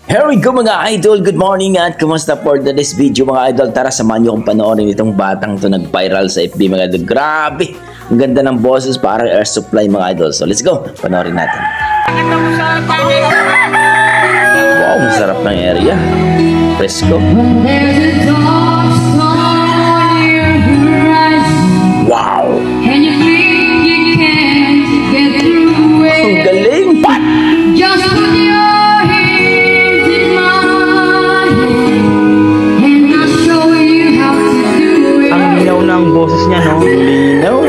Here we go mga idol, good morning at kumusta for this video mga idol. Tara samahan nyo kung panoorin itong batang to nag-viral sa FB mga idol. Grabe, ang ganda ng boses parang air supply mga idol. So let's go, panoorin natin. Wow, masarap ng area. Fresco. Wow! Ang galing! Ang boses niya, no? Linaw.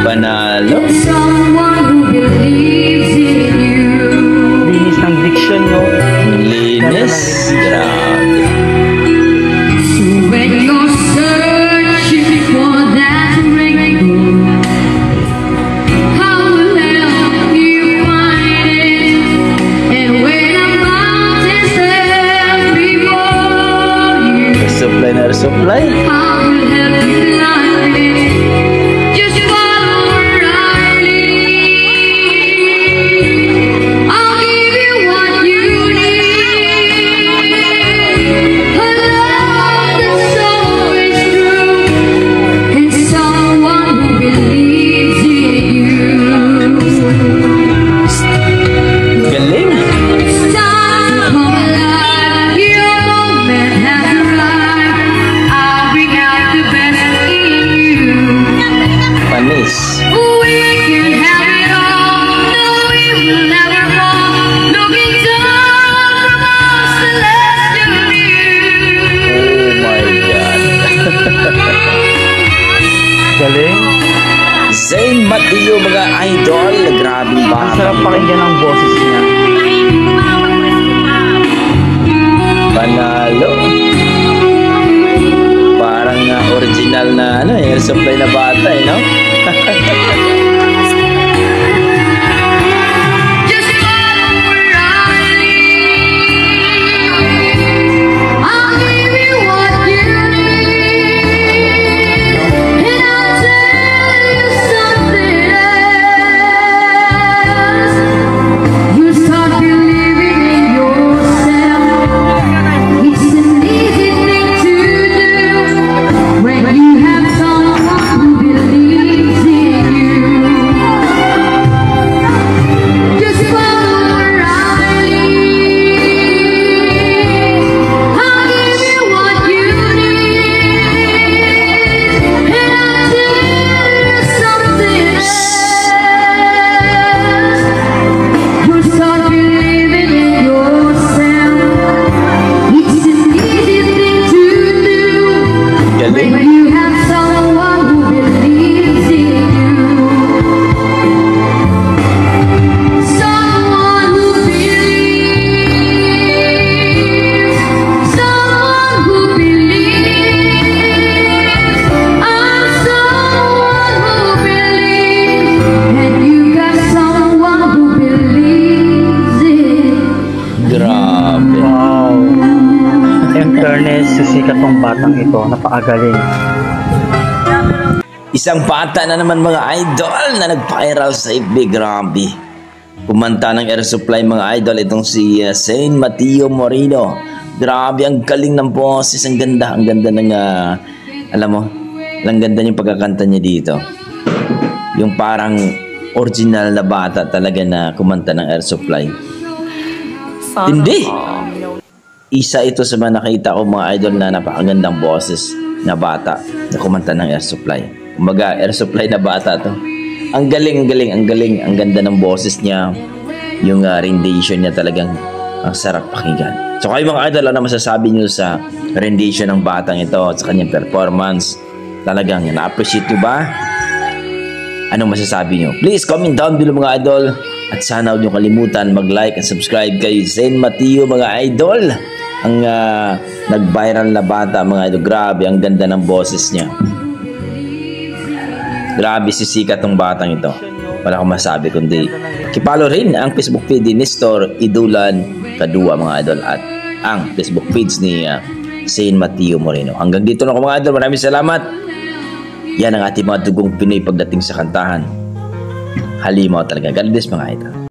Panalo. Linis ng diction, no? Linis. Grabe. So when you're searching for that rainbow, how will help you find it? And when a mountain stands before you, Resupply na resupply. how will help you climb it? Just follow right lead. I'll give you what you need. A love that's always true, and someone who believes in you. Galing. It's time to come alive. Your moment has arrived. I'll bring out the best in you. Panis. We can have it all. No, we will never fall. Looking down from our celestial view. Oh my God. Galing. Zayn Mateo mga idol. Grabe Ang ba? sarap pakinggan ang boses niya. Panalo. Parang original na air supply na bata no? Just follow where I lead. I'll give you what you need, and I'll tell you something else. You start believing in yourself. It's an easy thing to do when you have someone who believes in you. Just follow where I lead. I'll give you what you need, and I'll tell you something else. You start believing in yourself. It's an easy thing to do Galing. when you have someone who believes in you. Someone who believes. Someone who believes. I'm someone who believes. And you got someone who believes it. Grabe. Wow. In fairness, susikat tong batang ito. Napakagaling. Isang bata na naman mga idol na nag-viral sa FB. Grabe. Kumanta ng air supply mga idol itong si Zayn Mateo Moreno. Grabe, ang galing ng boses. Ang ganda ng alam mo, ang ganda yung pagkakanta niya dito. Yung parang original na bata talaga na kumanta ng air supply. Hindi. Isa ito sa mga nakita ko mga idol na napakagandang boses na bata na kumanta ng air supply. Kumbaga, air supply na bata to. Ang galing. Ang ganda ng boses niya. Yung rendition niya talagang ang sarap pakinggan. So kayo mga idol, ano masasabi niyo sa rendition ng batang ito at sa kanyang performance? Talagang na-appreciate niyo ba? Anong masasabi niyo? Please comment down below mga idol. At sana huwag niyo kalimutan mag-like and subscribe kay Saint Mateo mga idol. Ang nag-viral na bata mga idol. Grabe, ang ganda ng boses niya. Grabe sisikat tong batang ito. Wala akong masabi kundi kipalo rin ang Facebook feed ni Nestor Idulan Kadua mga idol at ang Facebook page ni Saint Mateo Moreno. Hanggang dito na ako mga idol. Maraming salamat. Yan ang ating mga dugong Pinoy pagdating sa kantahan. Halimaw talaga. God bless mga idol.